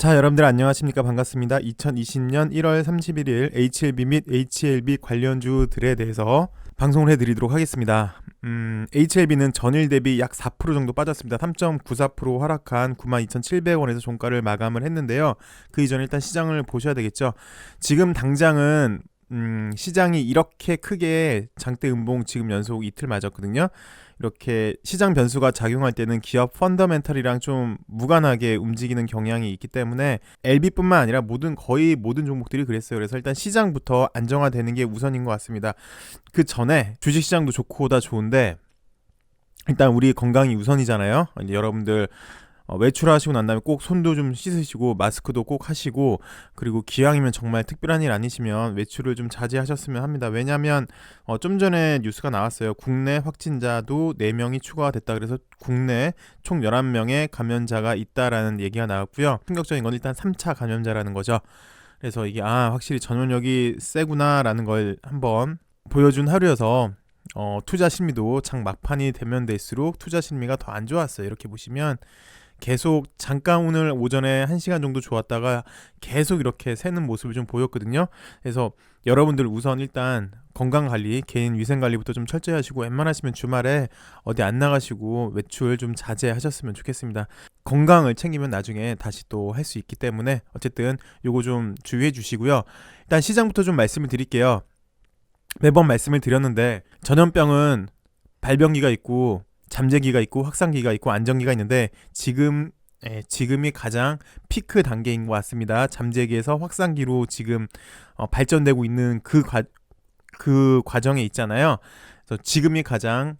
자, 여러분들 안녕하십니까? 반갑습니다. 2020년 1월 31일 HLB 및 HLB 관련주들에 대해서 방송을 해드리도록 하겠습니다. HLB는 전일 대비 약 4% 정도 빠졌습니다. 3.94% 하락한 92,700원에서 종가를 마감을 했는데요. 그 이전에 일단 시장을 보셔야 되겠죠. 지금 당장은 시장이 이렇게 크게 장대 음봉 지금 연속 이틀 맞았거든요. 이렇게 시장 변수가 작용할 때는 기업 펀더멘털이랑 좀 무관하게 움직이는 경향이 있기 때문에 LB뿐만 아니라 거의 모든 종목들이 그랬어요. 그래서 일단 시장부터 안정화되는 게 우선인 것 같습니다. 그 전에 주식시장도 좋고 다 좋은데 일단 우리 건강이 우선이잖아요. 이제 여러분들 외출하시고 난 다음에 꼭 손도 좀 씻으시고 마스크도 꼭 하시고, 그리고 기왕이면 정말 특별한 일 아니시면 외출을 좀 자제하셨으면 합니다. 왜냐하면 좀 전에 뉴스가 나왔어요. 국내 확진자도 4명이 추가가 됐다. 그래서 국내 총 11명의 감염자가 있다라는 얘기가 나왔고요. 충격적인 건 일단 3차 감염자라는 거죠. 그래서 이게 확실히 전염력이 세구나라는 걸 한번 보여준 하루여서 투자 심리도 장 막판이 되면 될수록 투자 심리가 더 안 좋았어요. 이렇게 보시면 계속 잠깐 오늘 오전에 1시간 정도 좋았다가 계속 이렇게 새는 모습을 좀 보였거든요. 그래서 여러분들 우선 일단 건강관리, 개인 위생관리부터 좀 철저히 하시고, 웬만하시면 주말에 어디 안 나가시고 외출 좀 자제하셨으면 좋겠습니다. 건강을 챙기면 나중에 다시 또 할 수 있기 때문에 어쨌든 요거 좀 주의해 주시고요. 일단 시장부터 좀 말씀을 드릴게요. 매번 말씀을 드렸는데 전염병은 발병기가 있고 잠재기가 있고 확산기가 있고 안정기가 있는데 지금이 가장 피크 단계인 것 같습니다. 잠재기에서 확산기로 지금 발전되고 있는 그 과정에 있잖아요. 그래서 지금이 가장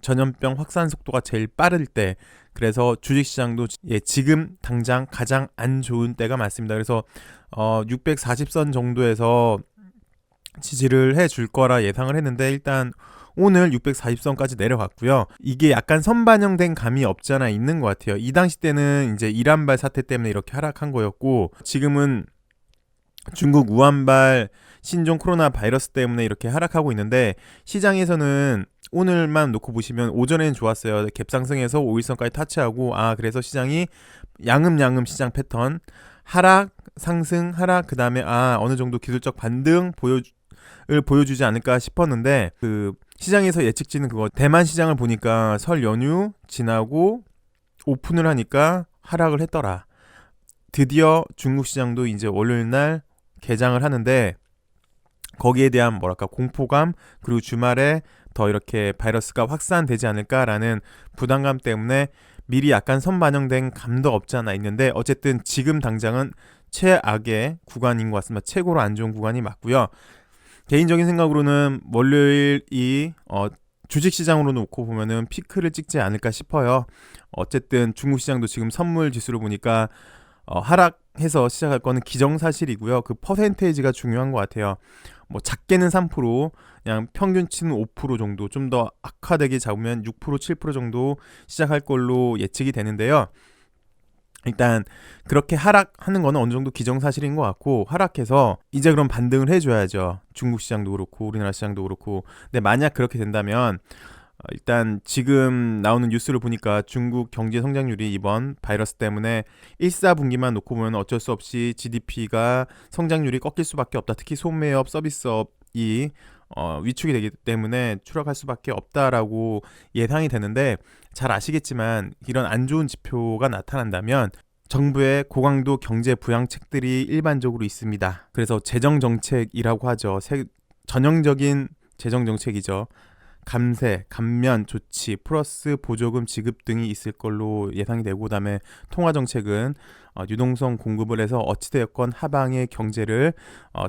전염병 확산 속도가 제일 빠를 때, 그래서 주식시장도 지금 당장 가장 안 좋은 때가 맞습니다. 그래서 640선 정도에서 지지를 해줄 거라 예상을 했는데 일단 오늘 640선까지 내려갔고요. 이게 약간 선반영된 감이 없잖아 있는 것 같아요. 이 당시 때는 이제 이란발 사태 때문에 이렇게 하락한 거였고, 지금은 중국 우한발 신종 코로나 바이러스 때문에 이렇게 하락하고 있는데, 시장에서는 오늘만 놓고 보시면 오전에는 좋았어요. 갭상승해서 5일선까지 타치하고, 그래서 시장이 양음양음 시장 패턴, 하락, 상승, 하락, 그 다음에 어느 정도 기술적 반등 보여주지 않을까 싶었는데, 그 시장에서 예측치는 그거, 대만 시장을 보니까 설 연휴 지나고 오픈을 하니까 하락을 했더라. 드디어 중국 시장도 이제 월요일 날 개장을 하는데, 거기에 대한 공포감, 그리고 주말에 더 이렇게 바이러스가 확산되지 않을까라는 부담감 때문에 미리 약간 선반영된 감도 없지 않아 있는데, 어쨌든 지금 당장은 최악의 구간인 것 같습니다. 최고로 안 좋은 구간이 맞고요. 개인적인 생각으로는 월요일이 주식시장으로 놓고 보면은 피크를 찍지 않을까 싶어요. 어쨌든 중국 시장도 지금 선물 지수를 보니까 하락해서 시작할 거는 기정사실이고요. 그 퍼센테이지가 중요한 것 같아요. 작게는 3%, 그냥 평균치는 5% 정도, 좀 더 악화되게 잡으면 6%, 7% 정도 시작할 걸로 예측이 되는데요. 일단 그렇게 하락하는 거는 어느 정도 기정사실인 것 같고, 하락해서 이제 그럼 반등을 해줘야죠. 중국 시장도 그렇고 우리나라 시장도 그렇고. 근데 만약 그렇게 된다면 일단 지금 나오는 뉴스를 보니까 중국 경제 성장률이 이번 바이러스 때문에 1사분기만 놓고 보면 어쩔 수 없이 GDP가 성장률이 꺾일 수밖에 없다. 특히 소매업, 서비스업이 위축이 되기 때문에 추락할 수밖에 없다라고 예상이 되는데, 잘 아시겠지만 이런 안 좋은 지표가 나타난다면 정부의 고강도 경제 부양책들이 일반적으로 있습니다. 그래서 재정정책이라고 하죠. 전형적인 재정정책이죠. 감세, 감면 조치, 플러스 보조금 지급 등이 있을 걸로 예상이 되고, 그다음에 통화정책은 유동성 공급을 해서 어찌되었건 하방의 경제를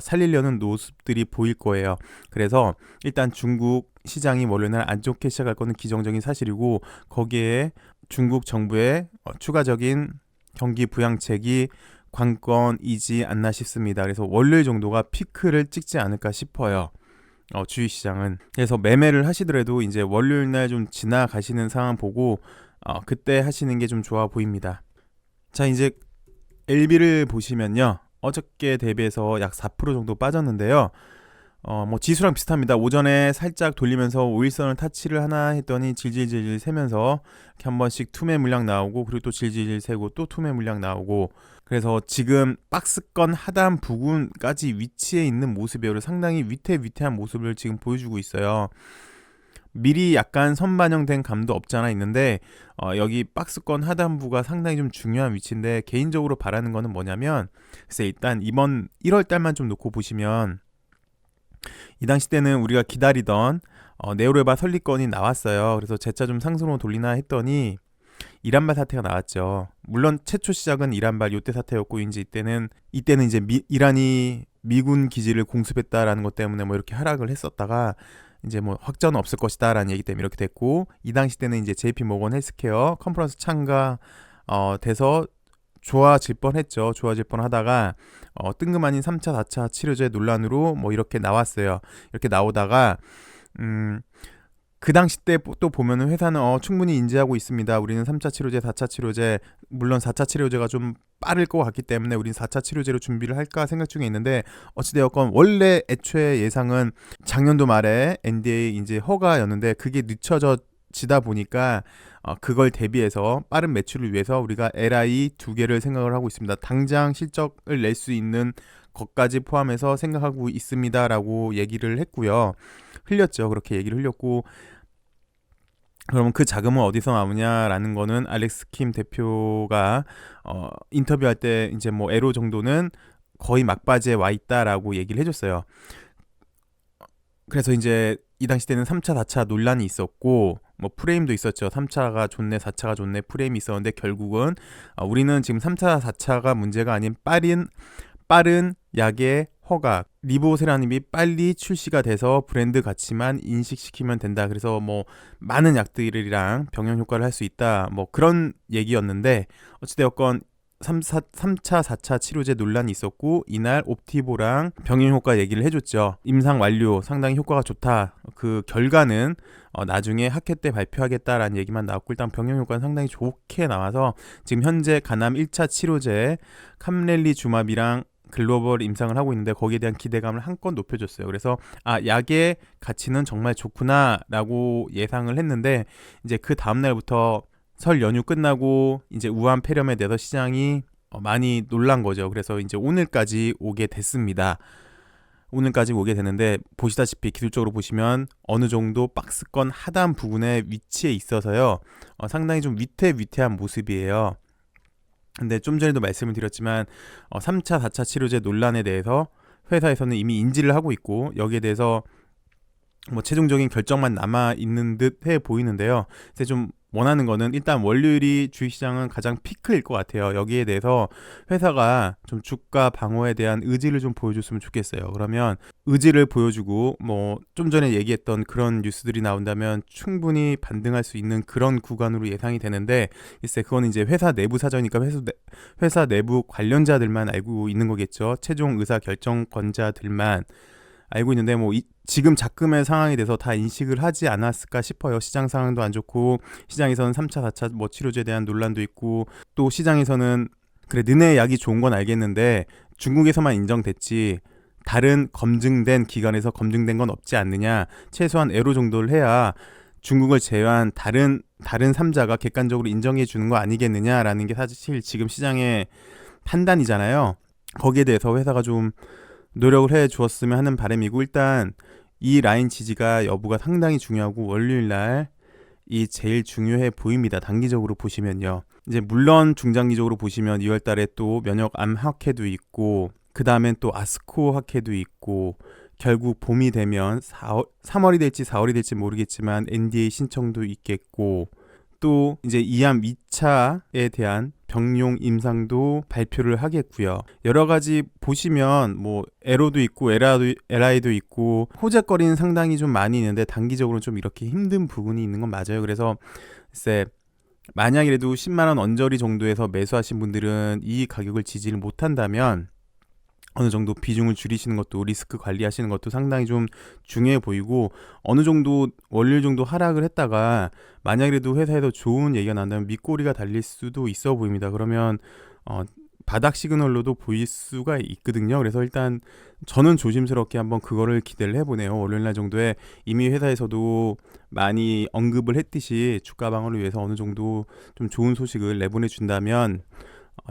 살리려는 모습들이 보일 거예요. 그래서 일단 중국 시장이 월요일날 안 좋게 시작할 거는 기정적인 사실이고, 거기에 중국 정부의 추가적인 경기 부양책이 관건이지 않나 싶습니다. 그래서 월요일 정도가 피크를 찍지 않을까 싶어요. 주식시장은. 그래서 매매를 하시더라도 이제 월요일날 좀 지나가시는 상황 보고 그때 하시는 게 좀 좋아 보입니다. 자, 이제 LB를 보시면요, 어저께 대비해서 약 4% 정도 빠졌는데요. 지수랑 비슷합니다. 오전에 살짝 돌리면서 5일선을 타치를 하나 했더니 질질질 세면서 이렇게 한 번씩 투매 물량 나오고, 그리고 또 질질질 세고 또 투매 물량 나오고, 그래서 지금 박스권 하단 부근까지 위치해 있는 모습이에요. 상당히 위태위태한 모습을 지금 보여주고 있어요. 미리 약간 선반영된 감도 없지 않아 있는데 여기 박스권 하단부가 상당히 좀 중요한 위치인데, 개인적으로 바라는 거는 뭐냐면, 글쎄 일단 이번 1월 달만 좀 놓고 보시면, 이 당시 때는 우리가 기다리던 네오레바 설립건이 나왔어요. 그래서 재차 좀 상승으로 돌리나 했더니 이란발 사태가 나왔죠. 물론 최초 시작은 이란발 요때 사태였고, 이제 이때는 이제 이란이 미군 기지를 공습했다라는 것 때문에 뭐 이렇게 하락을 했었다가, 이제 뭐 확전은 없을 것이다라는 얘기 때문에 이렇게 됐고, 이 당시 때는 이제 JP 모건 헬스케어 컨퍼런스 참가 돼서 좋아질 뻔했죠. 좋아질 뻔하다가 뜬금아닌 3차, 4차 치료제 논란으로 뭐 이렇게 나왔어요. 이렇게 나오다가 그 당시 때 또 보면은 회사는 충분히 인지하고 있습니다. 우리는 3차 치료제, 4차 치료제, 물론 4차 치료제가 좀 빠를 것 같기 때문에 우리는 4차 치료제로 준비를 할까 생각 중에 있는데, 어찌되었건 원래 애초에 예상은 작년도 말에 NDA 이제 허가였는데, 그게 늦춰지다 보니까 그걸 대비해서 빠른 매출을 위해서 우리가 LI 2개를 생각을 하고 있습니다. 당장 실적을 낼 수 있는 것까지 포함해서 생각하고 있습니다라고 얘기를 했고요. 흘렸죠. 그렇게 얘기를 흘렸고, 그러면 그 자금은 어디서 나오냐라는 거는 알렉스 킴 대표가 인터뷰할 때 이제 뭐 에로 정도는 거의 막바지에 와 있다라고 얘기를 해줬어요. 그래서 이제 이 당시 때는 3차, 4차 논란이 있었고, 뭐 프레임도 있었죠. 3차가 좋네, 4차가 좋네, 프레임이 있었는데, 결국은 우리는 지금 3차, 4차가 문제가 아닌 빠른 약의 허가, 리보세라님이 빨리 출시가 돼서 브랜드 가치만 인식시키면 된다. 그래서 뭐 많은 약들이랑 병행 효과를 할 수 있다. 뭐 그런 얘기였는데, 어찌되었건 3차, 4차 치료제 논란이 있었고, 이날 옵티보랑 병행 효과 얘기를 해줬죠. 임상 완료, 상당히 효과가 좋다. 그 결과는 나중에 학회 때 발표하겠다라는 얘기만 나왔고, 일단 병행 효과는 상당히 좋게 나와서 지금 현재 가남 1차 치료제 캄렐리주마비랑 글로벌 임상을 하고 있는데, 거기에 대한 기대감을 한껏 높여줬어요. 그래서 약의 가치는 정말 좋구나라고 예상을 했는데, 이제 그 다음날부터 설 연휴 끝나고 이제 우한 폐렴에 대해서 시장이 많이 놀란 거죠. 그래서 이제 오늘까지 오게 됐습니다. 오늘까지 오게 되는데, 보시다시피 기술적으로 보시면 어느 정도 박스권 하단 부분에 위치해 있어서요, 상당히 좀 위태위태한 모습이에요. 근데 좀 전에도 말씀을 드렸지만 3차, 4차 치료제 논란에 대해서 회사에서는 이미 인지를 하고 있고, 여기에 대해서 뭐 최종적인 결정만 남아 있는 듯 해 보이는데요. 그래서 좀 원하는 거는, 일단 월요일이 주식시장은 가장 피크일 것 같아요. 여기에 대해서 회사가 좀 주가 방어에 대한 의지를 좀 보여줬으면 좋겠어요. 그러면 의지를 보여주고, 뭐 좀 전에 얘기했던 그런 뉴스들이 나온다면 충분히 반등할 수 있는 그런 구간으로 예상이 되는데, 글쎄 그건 이제 회사 내부 사정이니까 회사 내부 관련자들만 알고 있는 거겠죠. 최종 의사 결정권자들만 알고 있는데, 뭐 지금 작금의 상황에 대해서 다 인식을 하지 않았을까 싶어요. 시장 상황도 안 좋고, 시장에서는 3차, 4차 뭐 치료제에 대한 논란도 있고, 또 시장에서는 그래 너네 약이 좋은 건 알겠는데 중국에서만 인정됐지 다른 검증된 기관에서 검증된 건 없지 않느냐, 최소한 에로 정도를 해야 중국을 제외한 다른 3자가 객관적으로 인정해 주는 거 아니겠느냐라는 게 사실 지금 시장의 판단이잖아요. 거기에 대해서 회사가 좀 노력을 해 주었으면 하는 바람이고, 일단 이 라인 지지가 여부가 상당히 중요하고, 월요일 날 이 제일 중요해 보입니다. 단기적으로 보시면요. 이제 물론 중장기적으로 보시면 2월 달에 또 면역암 학회도 있고, 그 다음엔 또 아스코 학회도 있고, 결국 봄이 되면 3월이 될지 4월이 될지 모르겠지만 NDA 신청도 있겠고, 또 이제 이암 2차에 대한 병용 임상도 발표를 하겠고요. 여러 가지 보시면 뭐 에로도 있고 LI도 있고 호재거리는 상당히 좀 많이 있는데, 단기적으로 좀 이렇게 힘든 부분이 있는 건 맞아요. 그래서 글쎄 만약이라도 10만원 언저리 정도에서 매수하신 분들은 이 가격을 지지를 못한다면 어느 정도 비중을 줄이시는 것도, 리스크 관리하시는 것도 상당히 좀 중요해 보이고, 어느 정도 월요일 정도 하락을 했다가 만약이라도 회사에서 좋은 얘기가 난다면 밑꼬리가 달릴 수도 있어 보입니다. 그러면 바닥 시그널로도 보일 수가 있거든요. 그래서 일단 저는 조심스럽게 한번 그거를 기대를 해보네요. 월요일날 정도에 이미 회사에서도 많이 언급을 했듯이 주가 방어를 위해서 어느 정도 좀 좋은 소식을 내보내준다면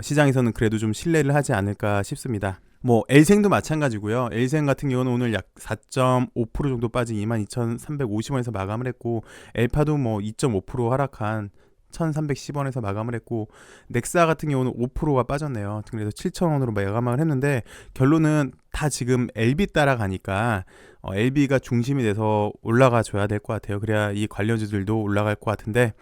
시장에서는 그래도 좀 신뢰를 하지 않을까 싶습니다. 뭐 엘생도 마찬가지고요. 엘생 같은 경우는 오늘 약 4.5% 정도 빠진 22,350원에서 마감을 했고, 엘파도 뭐 2.5% 하락한 1,310원에서 마감을 했고, 넥사 같은 경우는 5%가 빠졌네요. 그래서 7,000원으로 마감을 했는데, 결론은 다 지금 LB 따라가니까 LB가 중심이 돼서 올라가 줘야 될 것 같아요. 그래야 이 관련주들도 올라갈 것 같은데,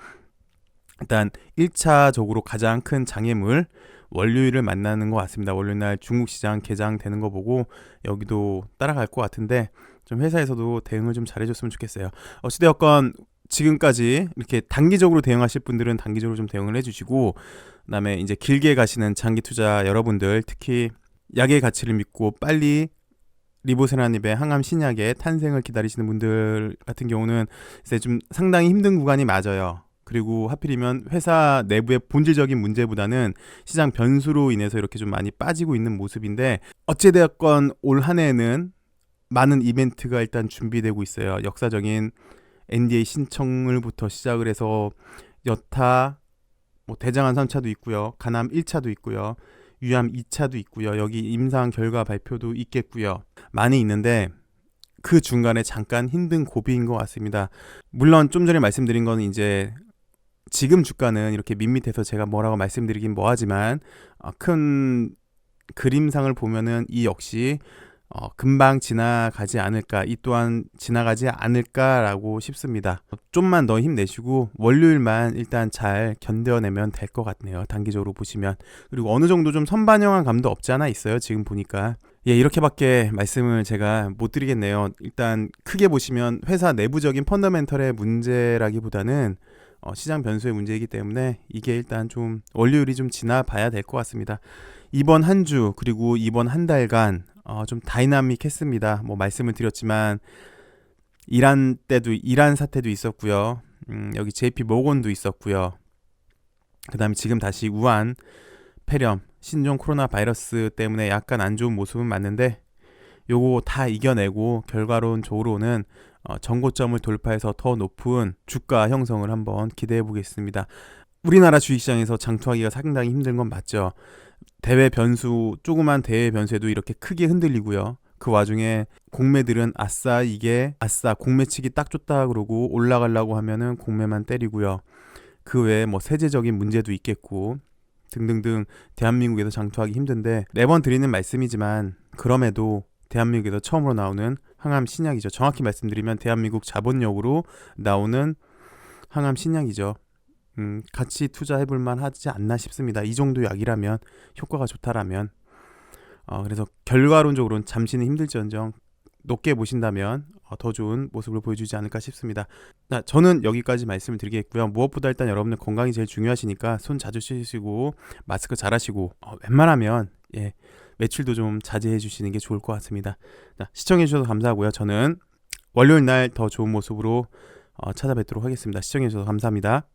일단 1차적으로 가장 큰 장애물 월요일을 만나는 것 같습니다. 월요일날 중국 시장 개장되는 거 보고 여기도 따라갈 것 같은데, 좀 회사에서도 대응을 좀 잘해줬으면 좋겠어요. 어찌되었건 지금까지 이렇게 단기적으로 대응하실 분들은 단기적으로 좀 대응을 해주시고, 그다음에 이제 길게 가시는 장기 투자 여러분들, 특히 약의 가치를 믿고 빨리 리보세라닙의 항암 신약의 탄생을 기다리시는 분들 같은 경우는 이제 좀 상당히 힘든 구간이 맞아요. 그리고 하필이면 회사 내부의 본질적인 문제보다는 시장 변수로 인해서 이렇게 좀 많이 빠지고 있는 모습인데, 어찌되었건 올 한 해에는 많은 이벤트가 일단 준비되고 있어요. 역사적인 NDA 신청을부터 시작을 해서 여타 뭐 대장암 3차도 있고요. 간암 1차도 있고요. 유암 2차도 있고요. 여기 임상 결과 발표도 있겠고요. 많이 있는데 그 중간에 잠깐 힘든 고비인 것 같습니다. 물론 좀 전에 말씀드린 거는 이제 지금 주가는 이렇게 밋밋해서 제가 뭐라고 말씀드리긴 뭐하지만, 큰 그림상을 보면은 이 역시 금방 지나가지 않을까, 이 또한 지나가지 않을까라고 싶습니다. 좀만 더 힘내시고 월요일만 일단 잘 견뎌내면 될 것 같네요. 단기적으로 보시면. 그리고 어느 정도 좀 선반영한 감도 없지 않아 있어요. 지금 보니까. 이렇게밖에 말씀을 제가 못 드리겠네요. 일단 크게 보시면 회사 내부적인 펀더멘털의 문제라기보다는 시장 변수의 문제이기 때문에 이게 일단 좀 월요일이 좀 지나봐야 될 것 같습니다. 이번 한 주 그리고 이번 한 달간 좀 다이나믹했습니다. 뭐 말씀을 드렸지만 이란 사태도 있었고요. 여기 JP 모건도 있었고요. 그다음에 지금 다시 우한 폐렴 신종 코로나 바이러스 때문에 약간 안 좋은 모습은 맞는데, 요거 다 이겨내고 결과론적으로는 전고점을 돌파해서 더 높은 주가 형성을 한번 기대해 보겠습니다. 우리나라 주식시장에서 장투하기가 상당히 힘든 건 맞죠. 조그만 대외 변수에도 이렇게 크게 흔들리고요. 그 와중에 공매들은 아싸 공매치기 딱 좋다 그러고 올라가려고 하면은 공매만 때리고요. 그 외에 뭐 세제적인 문제도 있겠고 등등등, 대한민국에서 장투하기 힘든데, 매번 드리는 말씀이지만 그럼에도 대한민국에서 처음으로 나오는 항암 신약이죠. 정확히 말씀드리면 대한민국 자본력으로 나오는 항암 신약이죠. 같이 투자해볼 만하지 않나 싶습니다. 이 정도 약이라면, 효과가 좋다라면. 그래서 결과론적으로는 잠시는 힘들지언정 높게 보신다면 더 좋은 모습을 보여주지 않을까 싶습니다. 저는 여기까지 말씀을 드리겠고요. 무엇보다 일단 여러분들 건강이 제일 중요하시니까 손 자주 씻으시고 마스크 잘 하시고, 웬만하면 매출도 좀 자제해 주시는 게 좋을 것 같습니다. 시청해 주셔서 감사하고요. 저는 월요일 날 더 좋은 모습으로 찾아뵙도록 하겠습니다. 시청해 주셔서 감사합니다.